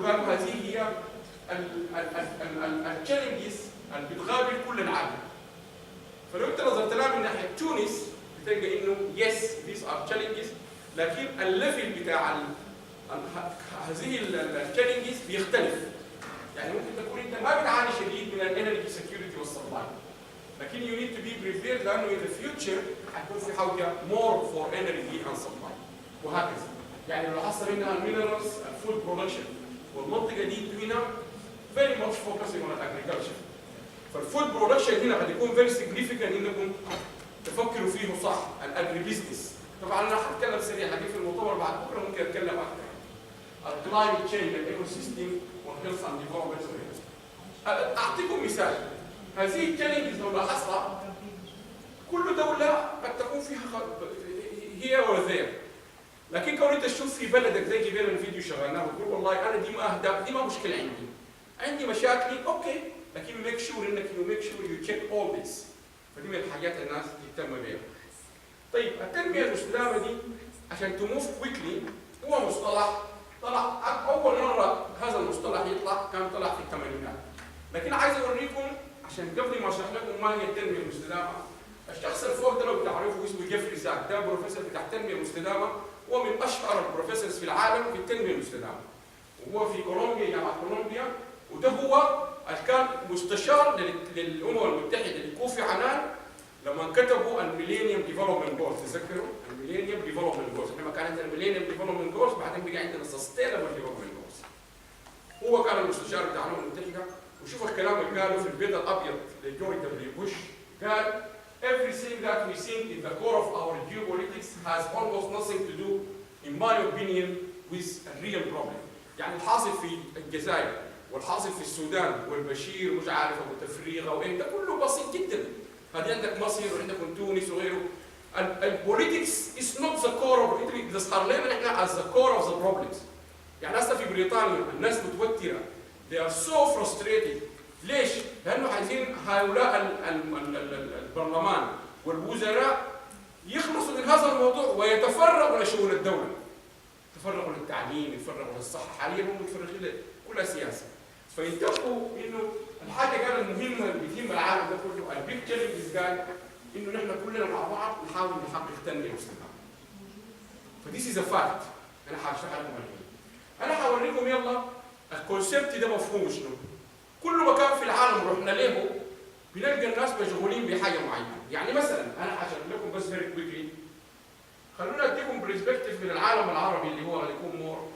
كله قالوا هذه هي التشالنجز اللي بتقابل كل العالم. فلو انت نظرت لها من ناحيه تونس بتلقى انه يس ذيس ار تشالنجز، لكن الليفل بتاع هذه التشالنجز بيختلف. يعني ممكن تكون انت ما بتعاني شديد من الانرجي سكيورتي والسبلاي، لكن يو نيد تو بي بريبيرد لانه ان ذا فيوتشر حيكون في حاجه مور فور انرجي اند سبلاي وهكذا. يعني لو حصل منها المينرالز الفود برودكشن، والمنطقه دي هنا very much focusing on agriculture. فالفود برودكشن هنا قد يكون very significant انكم تفكروا فيه صح. الاجري بزنس طبعا انا هتكلم سريع هجي في المؤتمر بعد بكره ممكن اتكلم اكثر. الكلايمت تشينج، الايكو سيستم والهيلث اند ديفلوبمنت. اعطيكم مثال. هذه التشالنجز لو لاحظتها كل دوله قد تكون فيها هي وذير، لكن كون انت تشوف في بلدك زي جبال الفيديو شغلناه وتقول والله انا دي ما مشكله عندي مشاكلي اوكي، لكن ميك شور انك يو تشيك اول ذيس. فدي من الحاجات الناس تهتم بها. طيب التنميه المستدامه دي عشان تموف كويكلي هو مصطلح طلع اول مره هذا المصطلح يطلع كان طلع في الثمانينات، لكن عايز اوريكم عشان قبل ما اشرح لكم ما هي التنميه المستدامه. الشخص الفوق ده لو بتعرفه اسمه جيفري زاك، ده بروفيسور بتاع التنميه المستدامه، هو من اشهر البروفيسورز في العالم في التنميه المستدامه. وهو في كولومبيا، جامعه كولومبيا، وده هو اللي كان مستشار للامم المتحده لكوفي عنان لما كتبوا الميلينيوم ديفلوبمنت جولز. تذكروا الميلينيوم ديفلوبمنت جولز؟ احنا ما كان عندنا الميلينيوم ديفلوبمنت جولز، بعدين بقى عندنا سستينبل ديفلوبمنت جولز. هو كان المستشار بتاع الامم المتحده. وشوف الكلام اللي قاله في البيت الابيض لجورج دبليو بوش، قال everything that we think is the core of our geopolitics has almost nothing to do in my opinion with a real problem. يعني الحاصل في الجزائر والحاصل في السودان والبشير مش عارف ابو تفريغه وانت كله بسيط جدا. هذه عندك مصر وعندكم تونس وغيره. البوليتكس is not the core of it. بتظهر لنا احنا as the core of the problems. يعني هسه في بريطانيا الناس متوتره. They are so frustrated. ليش؟ لانه عايزين هؤلاء البرلمان والوزراء يخلصوا من هذا الموضوع ويتفرغوا لشؤون الدوله. يتفرغوا للتعليم، يتفرغوا للصحه، حاليا هم متفرغين كلها سياسه. فينتبهوا انه الحاجه قال المهمه اللي بتهم العالم ده كله البيج تشالنجز قال انه نحن كلنا مع بعض نحاول نحقق تنميه مستدامه. فديس از فاكت. انا هشرح لكم الحين. انا هوريكم يلا الكونسيبت ده مفهوم شنو. كل مكان في العالم رحنا له بنلقى الناس مشغولين بحاجه معينه. يعني مثلا انا هشرح لكم بس فيري كويكلي. خلونا اديكم برسبكتيف من العالم العربي اللي هو يكون مور.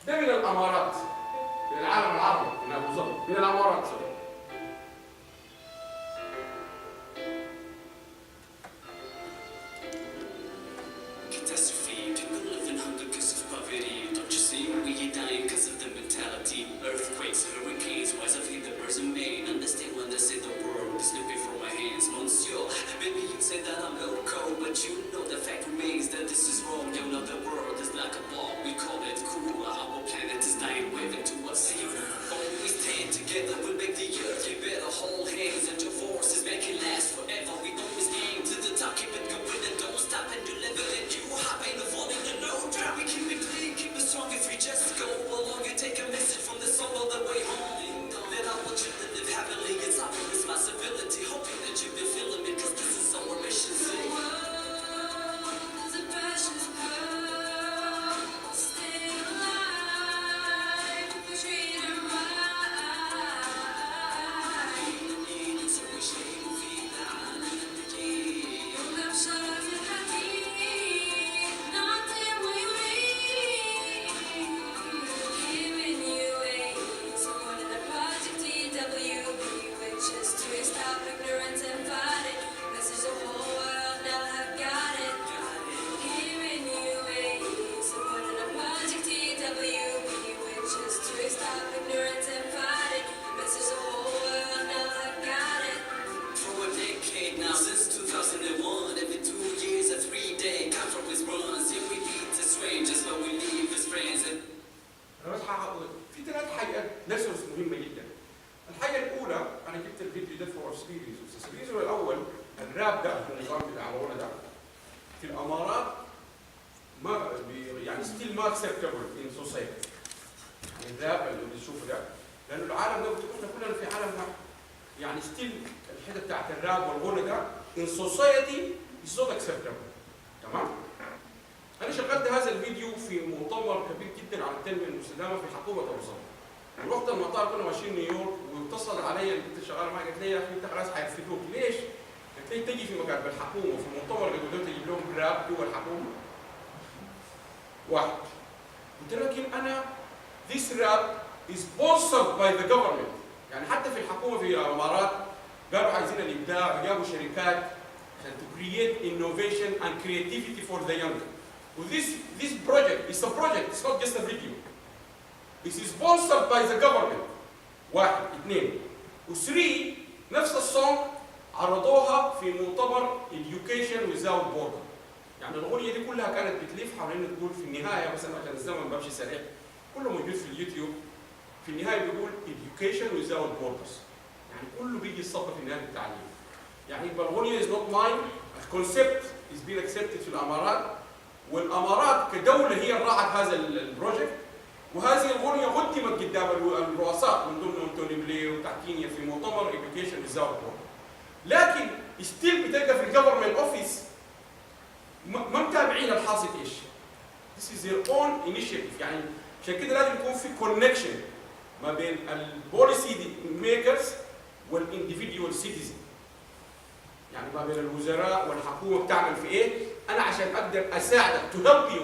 ده من الامارات، من العالم العربي، من ابو ظبي، من الامارات سوري. Earthquakes, hurricanes, wise of the person made. Understand when they say the world is slipping from my hands, monsieur. Maybe you say that I'm loco, but you know the fact remains that this is wrong. You know the world is like a ball. We call it cool. Our planet is dying, waving to us. When we stand together, we'll make the earth. You better hold hands and your forces make it last forever. We always aim to the top, keep it going and don't stop. And you live it and you hop ain't avoiding the no drop. We keep it clean, keep it strong if we just go along and take a message from the soul all the way home. Then I want you to live happily. It's our responsibility. Hoping that you've been feeling me, cause this is our mission. The world is a precious pearl. Stay alive, treat it right. So we shame فينا عن النجيل. ونبشر في الحديد. نعطي ويريد. Giving you support in the Part3, which is to stop ignorance and fight it. Message the whole world now have got it. Giving you support in the Part3, which is to stop ignorance and fight it. Message the whole world now have got it. For a decade now, since 2001, every 2 years a 3-day conference runs. Here we meet as strangers, but we leave as friends. أنا بس هقول في 3 حاجات ليسونز مهمة جدا. الحاجة الأولى أنا جبت الفيديو ده فور سيريز، السيريز الأول الراب ده النظام بتاع الأولى ده في الإمارات ما يعني ستيل ما اكسبتبل إن سوسايتي. الراب اللي بنشوفه ده، لانه العالم ده احنا كلنا في عالم واحد. يعني ستيل الحته بتاعت الراب والغنى ده in society is not acceptable. تمام؟ انا شغلت هذا الفيديو في مؤتمر كبير جدا على التنميه المستدامه في حكومه ابو ظبي. ورحت المطار كنا ماشيين نيويورك واتصل علي البنت شغاله معي قالت لي يا اخي انت خلاص حيرفدوك، ليش؟ قلت لي تجي في مكان بالحكومه في مؤتمر قالوا تجيب لهم راب جوا الحكومه. واحد. قلت له لكن انا this rap is sponsored by the government. يعني حتى في الحكومه في الامارات قالوا عايزين الابداع وجابوا شركات عشان to create innovation and creativity for the young. This project is a project, it's not just a video. This is sponsored by the government. واحد، اثنين. وثري نفس السونج عرضوها في مؤتمر Education Without Border. يعني الأغنية دي كلها كانت بتلف حوالين تقول في النهاية مثلا عشان الزمن بمشي سريع، كله موجود في اليوتيوب. في النهاية بيقول Education Without Borders. يعني كله بيجي يصب في نهاية التعليم. يعني يبقى الأغنية is not mine، الكونسبت is being accepted في الأمارات، والأمارات كدولة هي راعت هذا البروجكت، وهذه الأغنية قدمت قدام الرؤساء من ضمنهم توني بلير وتحكينيا في مؤتمر Education Without Borders. لكن ستيل بتلقى في الجفرمنت اوفيس ما متابعين الحاصل ايش. This is their own initiative. يعني عشان كده لازم يكون في كونكشن ما بين البوليسي ميكرز والانديفيديوال سيتيزن. يعني ما بين الوزراء والحكومه بتعمل في ايه؟ انا عشان اقدر اساعدك to help you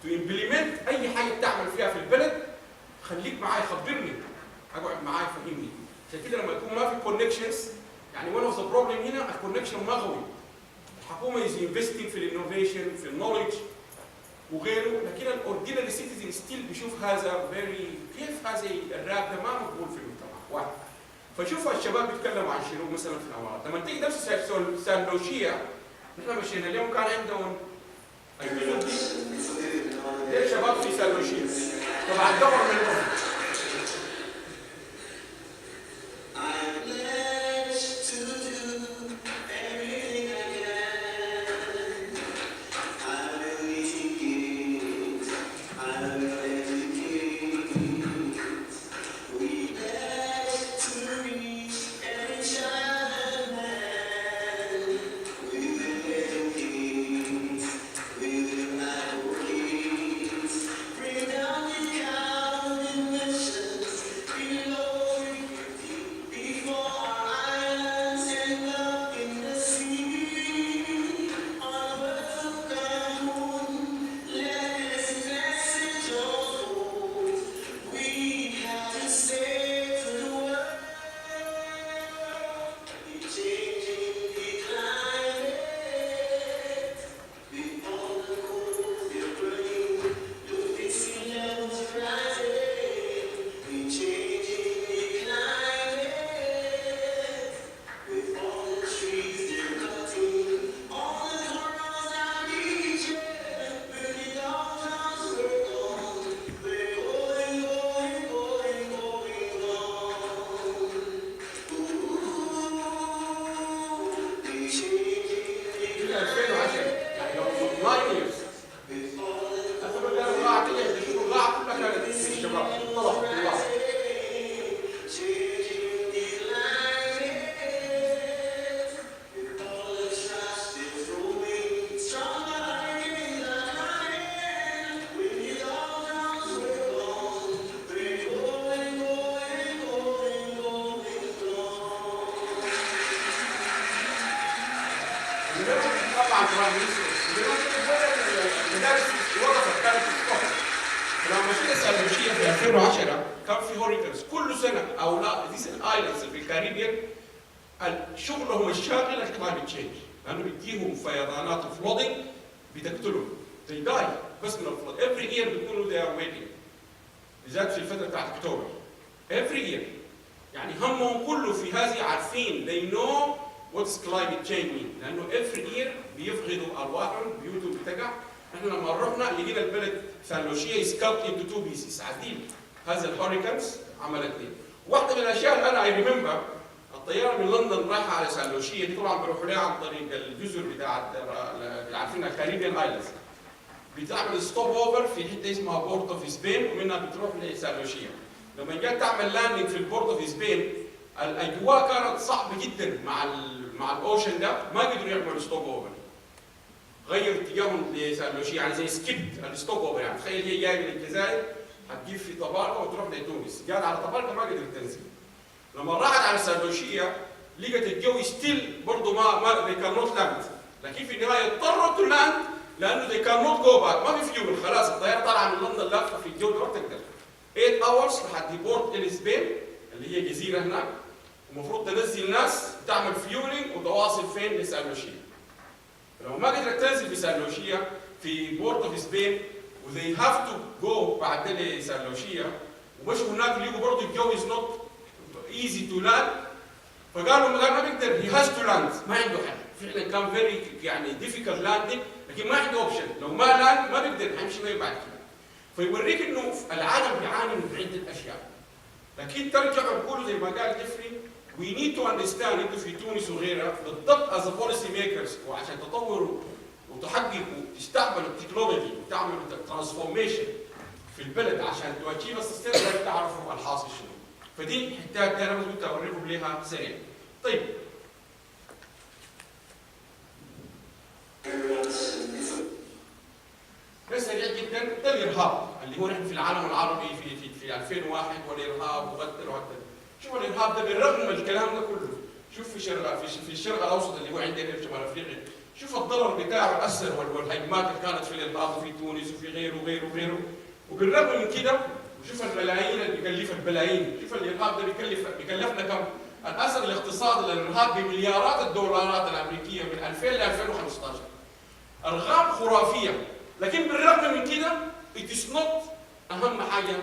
to implement اي حاجه بتعمل فيها في البلد، خليك معايا خبرني، اقعد معايا فهمني. عشان كده لما يكون ما في كونكشنز، يعني one of the problem هنا الكونكشن ما قوي. الحكومه is investing في الانوفيشن في النولج وغيره، لكن الاوردينري سيتيزن ستيل بيشوف هذا فيري كيف هذا الراب ده ما مقبول في المجتمع. واحد. فشوف الشباب بيتكلموا عن شنو مثلا في الامارات، لما تيجي نفس الساندوتشيه نحن مشينا اليوم كان عندهم ليه شباب في ساندوتشيه طبعا الدور من شغلهم الشاغل الكلايمت تشينج، لانه بيديهم فيضانات فلودنج بتقتلهم. they die بس من الفلود. every year بيكونوا they are waiting. بالذات في الفتره بتاعت اكتوبر. every year. يعني همهم كله في هذه عارفين they know what's climate change mean. لانه every year بيفقدوا ارواحهم، بيوتهم بتقع. احنا لما رحنا لقينا البلد سانلوشيه is cut into two pieces. عارفين هذا الهوريكانز عملت ايه؟ واحده من الاشياء اللي انا اي ريمبر الطياره من لندن رايحه على سانلوشيه دي طبعا بيروحوا لها عن طريق الجزر بتاعت عارفين الكاريبيان ايلاندز. بتعمل ستوب اوفر في حته اسمها بورت اوف سبين ومنها بتروح لسانلوشيه. لما جت تعمل لاندنج في البورت اوف سبين الاجواء كانت صعبه جدا مع الاوشن ده، ما قدروا يعملوا ستوب اوفر. غير اتجاههم لسالوشي، يعني زي سكيب الستوب اوفر. يعني تخيل هي جايه من الجزائر هتجيب في طبارقه وتروح لتونس، جات على طبارقه ما قدرت تنزل. لما راحت على سالوشيه لقت الجو ستيل برضه ما they cannot land، لكن في النهايه اضطروا تو لاند لانه they cannot go back، ما في فيول خلاص. الطياره طالعه من لندن لافه في الجو ما بتقدر. 8 hours لحد بورت الاسبين اللي هي جزيره هناك، ومفروض تنزل ناس تعمل فيولينج وتواصل فين لسالوشيه. لو ما قدرت تنزل في سالوشيه في بورت اوف سبين وذي هاف تو جو بعد لسالوشيه، ومشوا هناك لقوا برضه الجو از نوت ايزي تو لاند، فقالوا ما بيقدر هي هاز تو لاند، ما عنده حل. فعلا كان فيري يعني ديفيكالت لاندنج، لكن ما عنده اوبشن. لو ما لاند ما بيقدر حيمشي وين بعد كده. فيوريك انه العالم بيعاني من عده اشياء. لكن ترجعوا تقولوا زي ما قال جيفري we need to understand انتوا في تونس وغيرها بالضبط as a policy makers، وعشان تطوروا وتحققوا تستقبلوا التكنولوجي وتعملوا ترانسفورميشن في البلد عشان تواجهوا السيستم، تعرفوا الحاصل شنو. فدي حتات انا قلت اوريكم ليها سريع. طيب بس سريع جدا، ده الارهاب اللي هو نحن في العالم العربي في 2001 والارهاب وغدر وغدر. شوف الارهاب ده بالرغم من الكلام ده كله، شوف في الشرق الاوسط اللي هو عندنا في شمال افريقيا، شوف الضرر بتاعه الاثر والهجمات اللي كانت في الارهاب وفي تونس وفي غيره وغيره وغيره. وبالرغم من كده وشوف الملايين اللي بيكلفها البلايين، شوف الارهاب ده بيكلفنا كم؟ الاثر الاقتصادي للارهاب بمليارات الدولارات الامريكيه من 2000 ل 2015. ارقام خرافيه، لكن بالرغم من كده it is not اهم حاجه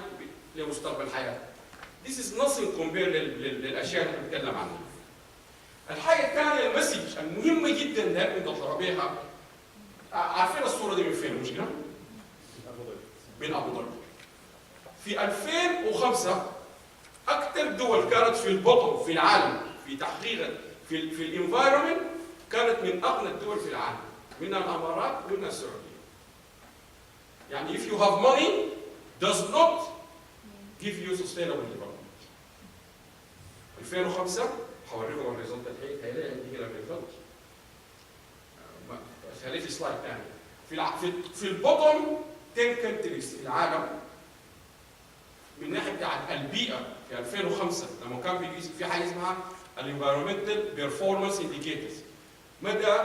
لمستقبل الحياه. This is nothing compared للاشياء اللي بنتكلم عنها. الحاجه الثانيه المسج المهمه جدا اللي نطلع بيها، عارفين الصوره دي من فين؟ مش كده؟ من ابو ظبي. في 2005 اكثر دول كانت في البطن في العالم في تحقيق في الانفايرمنت كانت من اغنى الدول في العالم، منها الامارات ومنها السعوديه. يعني if you have money does not give you sustainable development. 2005 هوريكم الريزلت الحين، هيلاقي عندي هنا الريزلت. خليه في سلايد ثاني. في البطن 10 كونتريز في العالم من ناحيه بتاعت البيئه في 2005 لما كان في حاجه اسمها الانفايرمنتال بيرفورمانس انديكيتورز، مدى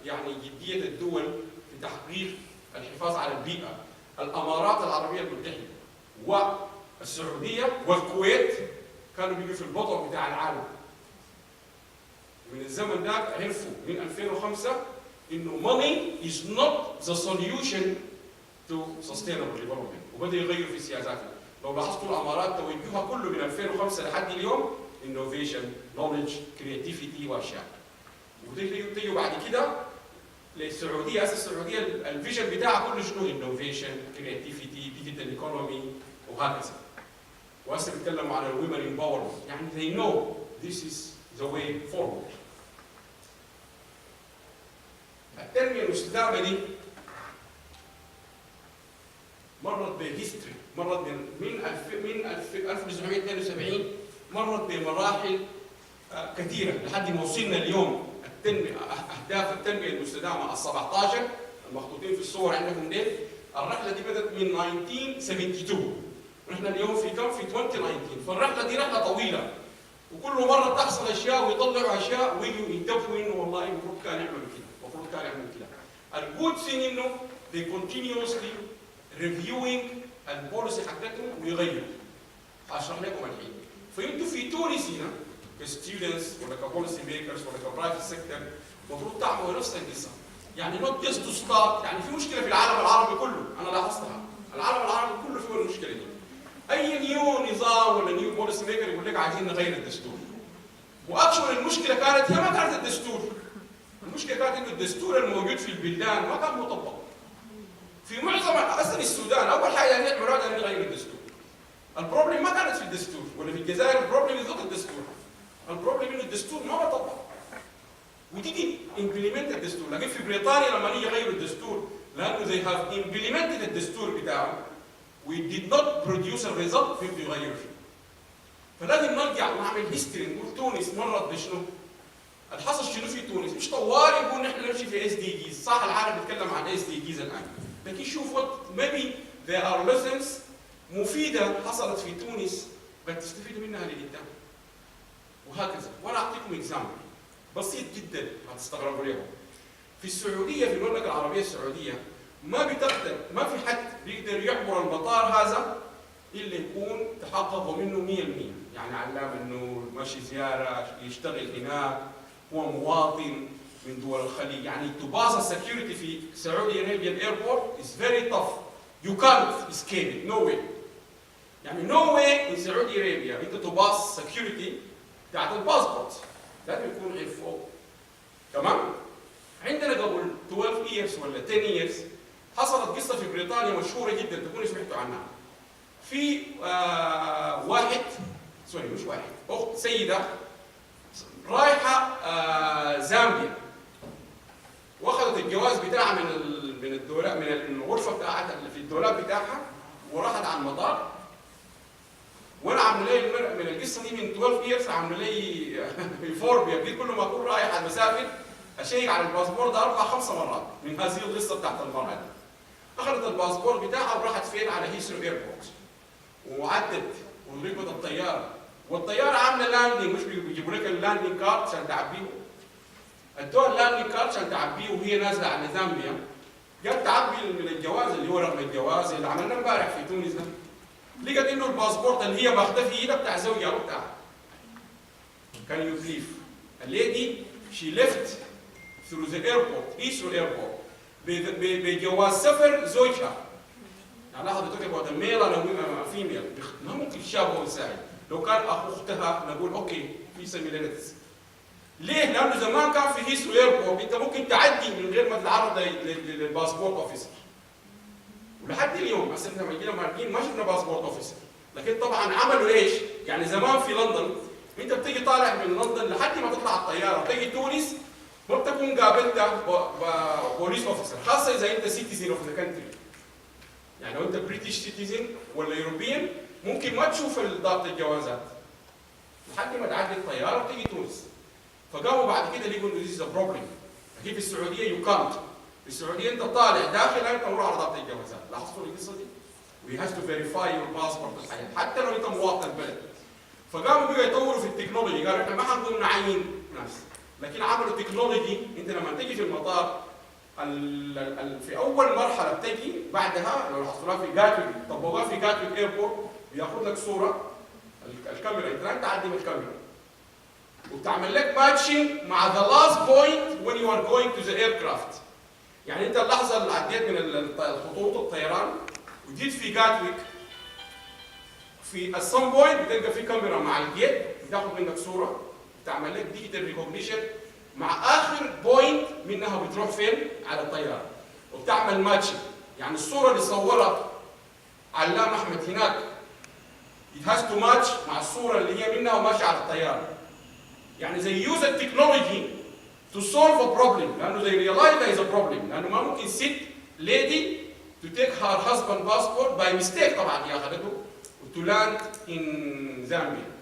يعني جديه الدول في تحقيق الحفاظ على البيئه. الامارات العربيه المتحده والسعوديه والكويت كانوا بيجوا في البطن بتاع العالم. من الزمن ده عرفوا من 2005 انه money is not the solution to sustainable development، وبدأوا يغيروا في سياساتهم. لو لاحظتوا الامارات توجهها كله من 2005 لحد اليوم innovation، knowledge، creativity واشياء. وتيجوا بعد كده للسعوديه، السعوديه الفيجن بتاعها كله شنو؟ innovation، creativity، digital economy وهكذا. وهسه بيتكلموا عن الومن empowerment، يعني they know this is the way forward. التنميه المستدامه دي مرت بهيستوري، مرت من 1972 مرت بمراحل كثيره لحد ما وصلنا اليوم. اهداف التنميه المستدامه ال 17 المخطوطين في الصور عندكم ديل، الرحله دي بدات من 1972 ونحن اليوم في كم؟ في 2019. فالرحله دي رحله طويله، وكل مره تحصل اشياء ويطلعوا اشياء ويجوا ينتبهوا انه والله المفروض كان يعملوا كده، المفروض كان يعملوا كده. الجود ثينج انه they continuously reviewing البوليسي حقتهم ويغيروا. هشرح لكم الحين. فانتوا في تونس هنا كستودنتس ولا كبوليسي ميكرز ولا كبرايفت سيكتور المفروض تعملوا نفس القصه. يعني نوت جست تو ستارت، يعني في مشكله في العالم العربي كله، انا لاحظتها، العالم العربي كله فيه المشكله دي. اي نيو نظام ولا نيو بوليسي ميكر يقول لك عايزين نغير الدستور. واكشن المشكله كانت هي ما كانت الدستور. المشكله كانت انه الدستور الموجود في البلدان ما كان مطبق. في معظم اصلا السودان اول حاجه نعملوا هذا نغير الدستور. البروبلم ما كانت في الدستور، ولا في الجزائر البروبلم ضد الدستور. البروبلم انه الدستور ما مطبق. وتيجي امبلمنت الدستور، لكن في بريطانيا لما يجي يغيروا الدستور لانه they have implemented الدستور بتاعه we did not produce a result فيبدوا يغيروا فيه. فلازم نرجع ونعمل هيستوري، نقول تونس مرت بشنو؟ الحصل شنو في تونس؟ مش طوال نقول نحن نمشي في اس دي جيز، صح العالم بيتكلم عن اس دي جيز الان، لكن شوف وات maybe there are lessons مفيده حصلت في تونس قد تستفيدوا منها لقدام. وهكذا. وانا اعطيكم اكزامبل بسيط جدا هتستغربوا له. في السعوديه، في المملكه العربيه السعوديه ما في حد بيقدر يعبر المطار هذا الا يكون تحققوا منه 100%، يعني علام انه ماشي زياره يشتغل هناك، هو مواطن من دول الخليج، يعني to pass a security في Saudi Arabian airport is very tough. You can't escape it, no way. يعني no way in Saudi Arabia انت to pass security بتاعت الباسبورت، لازم يكون غير فوق. تمام؟ عندنا قبل 12 years ولا 10 years حصلت قصه في بريطانيا مشهوره جدا تكونوا سمعتوا عنها. في اخت سيده رايحه زامبيا، واخذت الجواز بتاعها من الدولاب، من الغرفه بتاعتها اللي في الدولاب بتاعها، وراحت على المطار. وانا عامل لي من القصه دي من 12 years عامل لي فوربيا، بقيت كل ما اكون رايح على المسافر اشيك على الباسبور ده 4-5 مرات من هذه القصه بتاعت المراه دي. اخذت الباسبور بتاعها وراحت فين؟ على هيثرو ايربورت، وعدت وركبت الطياره، والطياره عامله لاندنج، مش بيجيبوا لك اللاندنج كارد عشان تعبيه، ادوها اللاندنج كارد عشان تعبيه وهي نازله على زامبيا. جت تعبي من الجواز اللي هو رقم الجواز اللي عملناه امبارح في تونس ده، لقت انه الباسبورت اللي هي باخذه في ايدها بتاع زوجها وبتاعها. كان يو بليف الليدي شي ليفت ثرو ذا ايربورت، هيثرو ايربورت، بجواز سفر زوجها. يعني لاحظوا توك اباوت ميل انا فيميل، ما ممكن شاب وانسان، لو كان اخو اختها نقول اوكي في سيميلاريتيز. ليه؟ لانه زمان كان في هيثرو ايربورت انت ممكن تعدي من غير ما تتعرض للباسبورت اوفيسر. ولحد اليوم هسه احنا لما جينا ماركين ما شفنا باسبورت اوفيسر، لكن طبعا عملوا ايش؟ يعني زمان في لندن انت بتيجي طالع من لندن لحد ما تطلع الطياره وتيجي تونس ما بتكون قابلت بوليس اوفيسر، خاصه اذا انت سيتيزن اوف ذا كنتري. يعني لو انت بريتش سيتيزن ولا يوروبيان ممكن ما تشوف ضابط الجوازات لحد ما تعدي الطياره وتيجي تونس. فقاموا بعد كده لقوا انه ذيس بروبلم. هي في السعوديه يو كانت، في السعوديه انت طالع داخل انت تمر على ضابط الجوازات، لاحظتوا القصه دي؟ وي هاز تو فيريفاي يور باسبورت الحياه حتى لو انت مواطن البلد. فقاموا بقوا يطوروا في التكنولوجي، قالوا احنا ما حنقوم نعين ناس، لكن عملوا تكنولوجي. انت لما تجي في المطار في اول مرحله بتجي، بعدها لو لاحظتوها في جاتويك، طبقوها في جاتويك ايربورت، بياخذ لك صوره الكاميرا، انت تعدي من الكاميرا وتعمل لك ماتشنج مع the last point when you are going to the aircraft. يعني انت اللحظه اللي عديت من خطوط الطيران وجيت في جاتويك، في السم بوينت بتلقى في كاميرا مع الجيت بتاخذ منك صوره، بتعمل لك ديجيتال ريكوجنيشن مع اخر بوينت منها بتروح فين؟ على الطياره، وبتعمل ماتشنج. يعني الصوره اللي صورها علام احمد هناك it has to match مع الصوره اللي هي منها وماشيه على الطياره. يعني زي use the technology to solve a problem، لانه they realize there is a problem، لانه ما ممكن ست lady to take her husband passport by mistake، طبعا هي اخذته to land in Zambia.